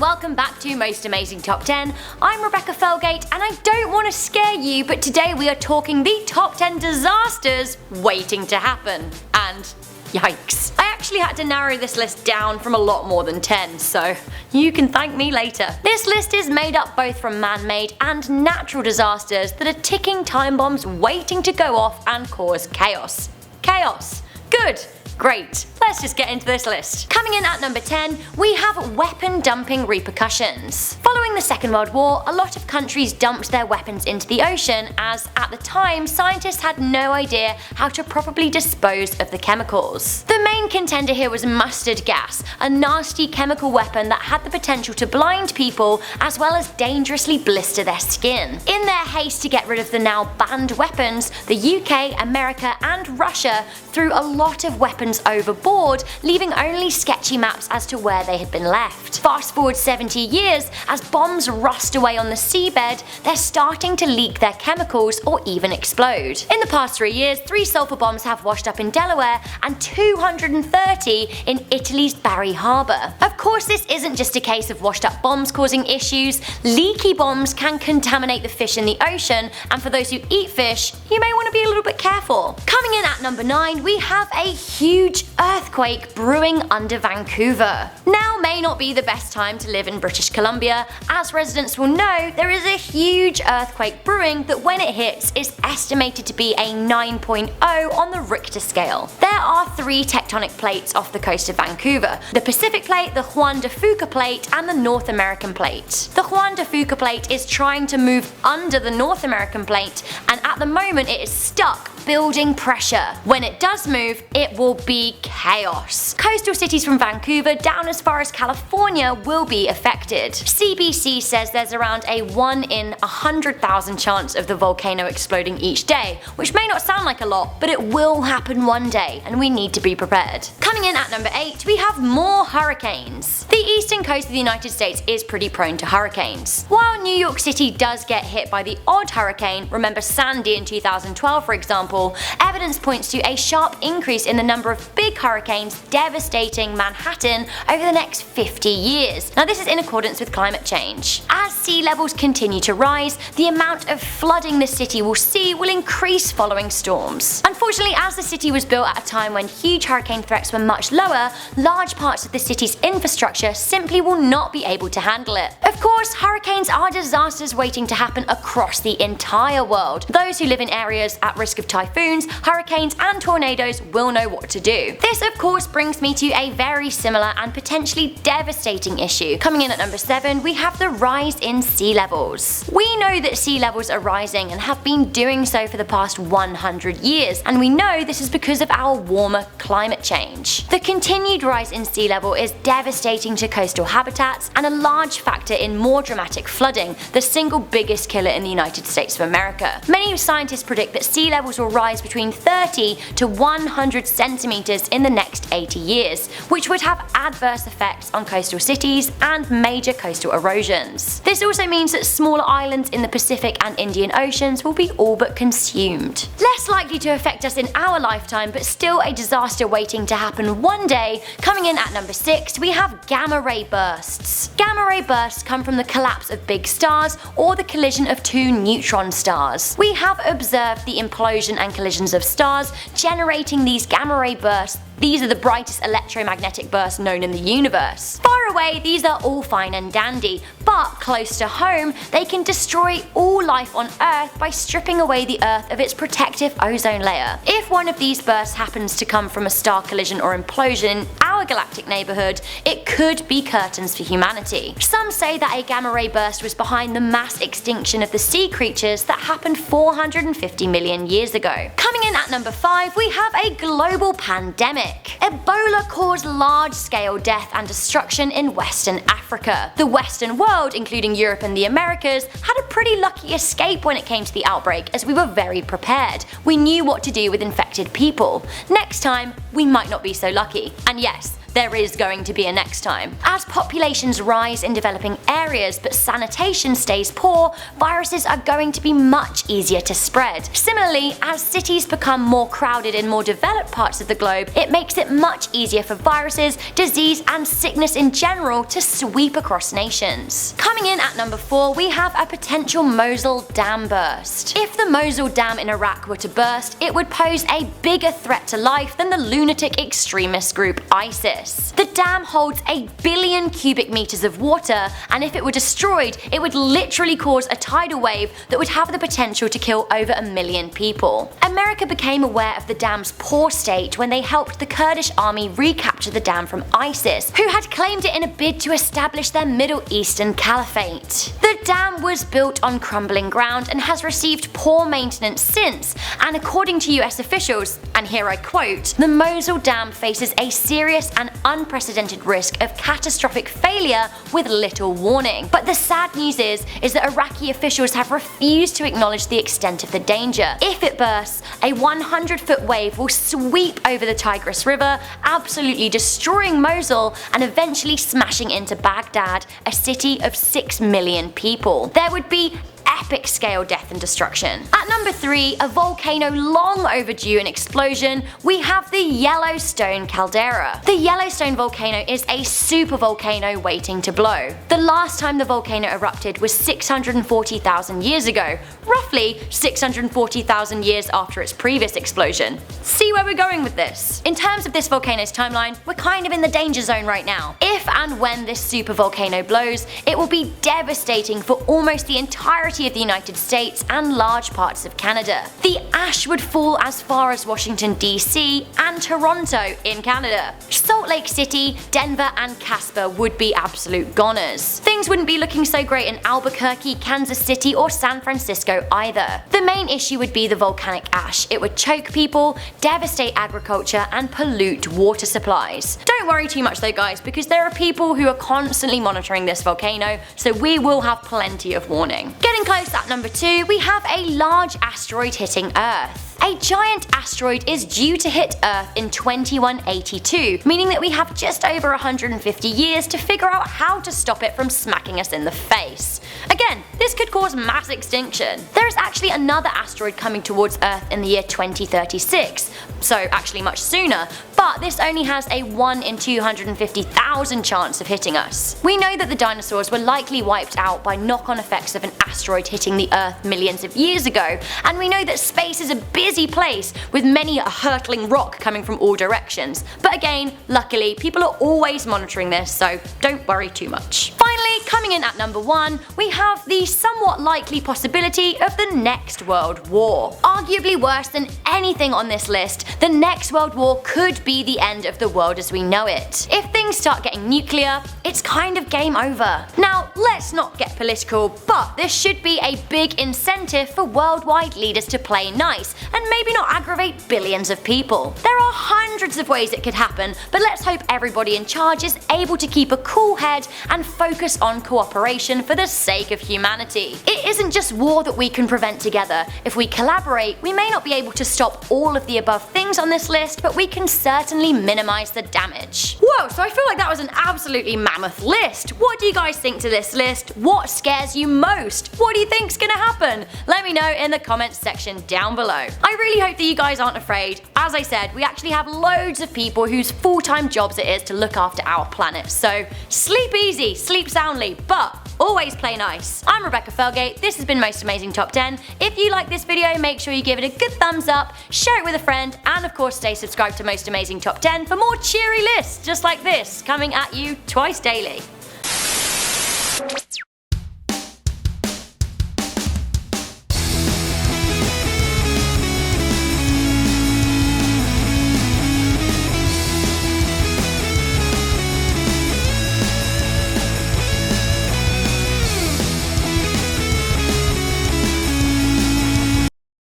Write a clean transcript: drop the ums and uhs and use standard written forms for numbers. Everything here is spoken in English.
welcome back to Most Amazing Top 10. I'm Rebecca Felgate and I don't want to scare you, but today we are talking the top 10 disasters waiting to happen. And yikes. I actually had to narrow this list down from a lot more than 10, so you can thank me later. This list is made up both from man-made and natural disasters that are ticking time bombs waiting to go off and cause chaos. Chaos. Good. Great, let's just get into this list. Coming in at number 10, we have weapon dumping repercussions. Following the Second World War, a lot of countries dumped their weapons into the ocean as, at the time, scientists had no idea how to properly dispose of the chemicals. The main contender here was mustard gas, a nasty chemical weapon that had the potential to blind people as well as dangerously blister their skin. In their haste to get rid of the now banned weapons, the UK, America and Russia threw a lot of weapons overboard, leaving only sketchy maps as to where they had been left. Fast forward 70 years, as bombs rust away on the seabed, they're starting to leak their chemicals or even explode. In the past 3 years, 3 sulfur bombs have washed up in Delaware and 230 in Italy's Bari Harbour. Of course, this isn't just a case of washed up bombs causing issues. Leaky bombs can contaminate the fish in the ocean, and for those who eat fish, you may want to be a little bit careful. Coming in at number 9, we have a huge earthquake brewing under Vancouver. Now may not be the best time to live in British Columbia. As residents will know, there is a huge earthquake brewing that when it hits is estimated to be a 9.0 on the Richter scale. There are 3 tectonic plates off the coast of Vancouver: the Pacific Plate, the Juan de Fuca Plate and the North American Plate. The Juan de Fuca Plate is trying to move under the North American Plate, and at the moment it is stuck, building pressure. When it does move, it will be chaos. Coastal cities from Vancouver down as far as California will be affected. CBC says there's around a 1 in 100,000 chance of the volcano exploding each day, which may not sound like a lot, but it will happen one day and we need to be prepared. Coming in at number 8, we have more hurricanes. The eastern coast of the United States is pretty prone to hurricanes. While New York City does get hit by the odd hurricane, remember Sandy in 2012 for example, evidence points to a sharp increase in the number of big hurricanes devastating Manhattan over the next 50 years. Now this is in accordance with climate change. As sea levels continue to rise, the amount of flooding the city will see will increase following storms. Unfortunately, as the city was built at a time when huge hurricane threats were much lower, large parts of the city's infrastructure simply will not be able to handle it. Of course, hurricanes are disasters waiting to happen across the entire world. Those who live in areas at risk of typhoons, hurricanes and tornadoes will know what to do. This of course brings me to a very similar and potentially devastating issue. Coming in at number 7, we have the rise in sea levels. We know that sea levels are rising and have been doing so for the past 100 years, and we know this is because of our warmer climate change. The continued rise in sea level is devastating to coastal habitats and a large factor in more dramatic flooding, the single biggest killer in the United States of America. Many scientists predict that sea levels will rise between 30 to 100 centimeters in the next 80 years, which would have adverse effects on coastal cities and major coastal erosions. This also means that smaller islands in the Pacific and Indian Oceans will be all but consumed. Less likely to affect us in our lifetime, but still a disaster waiting to happen one day. Coming in at number 6, we have gamma ray bursts. Gamma ray bursts come from the collapse of big stars or the collision of 2 neutron stars. We have observed the implosion and collisions of stars, generating these gamma ray bursts. These are the brightest electromagnetic bursts known in the universe. Far away, these are all fine and dandy, but close to home, they can destroy all life on Earth by stripping away the Earth of its protective ozone layer. If one of these bursts happens to come from a star collision or implosion in our galactic neighborhood, it could be curtains for humanity. Some say that a gamma ray burst was behind the mass extinction of the sea creatures that happened 450 million years ago. Coming in at number 5, we have a global pandemic. Ebola caused large-scale death and destruction in Western Africa. The Western world, including Europe and the Americas, had a pretty lucky escape when it came to the outbreak, as we were very prepared. We knew what to do with infected people. Next time, we might not be so lucky. And yes, there is going to be a next time. As populations rise in developing areas but sanitation stays poor, viruses are going to be much easier to spread. Similarly, as cities become more crowded in more developed parts of the globe, it makes it much easier for viruses, disease and sickness in general to sweep across nations. Coming in at number 4, we have a potential Mosul Dam Burst. If the Mosul Dam in Iraq were to burst, it would pose a bigger threat to life than the lunatic extremist group ISIS. The dam holds 1 billion cubic meters of water, and if it were destroyed, it would literally cause a tidal wave that would have the potential to kill over 1 million people. America became aware of the dam's poor state when they helped the Kurdish army recapture the dam from ISIS, who had claimed it in a bid to establish their Middle Eastern caliphate. The dam was built on crumbling ground and has received poor maintenance since, and according to US officials, and here I quote, "The Mosul Dam faces a serious and unprecedented risk of catastrophic failure with little warning." But the sad news is that Iraqi officials have refused to acknowledge the extent of the danger. If it bursts, a 100-foot wave will sweep over the Tigris River, absolutely destroying Mosul and eventually smashing into Baghdad, a city of 6 million people. There would be epic scale death and destruction. At number 3, a volcano long overdue an explosion, we have the Yellowstone Caldera. The Yellowstone volcano is a supervolcano waiting to blow. The last time the volcano erupted was 640,000 years ago, roughly 640,000 years after its previous explosion. See where we're going with this? In terms of this volcano's timeline, we're kind of in the danger zone right now. If and when this supervolcano blows, it will be devastating for almost the entirety of the United States and large parts of Canada. The ash would fall as far as Washington DC and Toronto in Canada. Salt Lake City, Denver and Casper would be absolute goners. Things wouldn't be looking so great in Albuquerque, Kansas City or San Francisco either. The main issue would be the volcanic ash. It would choke people, devastate agriculture and pollute water supplies. Don't worry too much though guys, because there are people who are constantly monitoring this volcano, so we will have plenty of warning. Getting close at number 2, we have a large asteroid hitting Earth. A giant asteroid is due to hit Earth in 2182, meaning that we have just over 150 years to figure out how to stop it from smacking us in the face. Again, this could cause mass extinction. There is actually another asteroid coming towards Earth in the year 2036, so actually much sooner, but this only has a 1 in 250,000 chance of hitting us. We know that the dinosaurs were likely wiped out by knock-on effects of an asteroid hitting the Earth millions of years ago, and we know that space is a busy place with many a hurtling rock coming from all directions. But again, luckily, people are always monitoring this, so don't worry too much. Finally, coming in at number 1, we have the somewhat likely possibility of the next world war. Arguably worse than anything on this list, the next world war could be the end of the world as we know it. If things start getting nuclear, it's kind of game over. Now, let's not get political, but this should be a big incentive for worldwide leaders to play nice and maybe not aggravate billions of people. There are hundreds of ways it could happen, but let's hope everybody in charge is able to keep a cool head and focus on cooperation for the sake of humanity. It isn't just war that we can prevent together. If we collaborate, we may not be able to stop all of the above things on this list, but we can certainly minimize the damage. Whoa, so I feel like that was an absolutely mammoth list. What do you guys think to this list? What scares you most? What do you think's gonna happen? Let me know in the comments section down below. I really hope that you guys aren't afraid. As I said, we actually have loads of people whose full-time jobs it is to look after our planet, so sleep easy, sleep soundly, but always play nice. I'm Rebecca Felgate, this has been Most Amazing Top 10. If you like this video, make sure you give it a good thumbs up, share it with a friend, and of course stay subscribed to Most Amazing Top 10 for more cheery lists just like this, coming at you twice daily.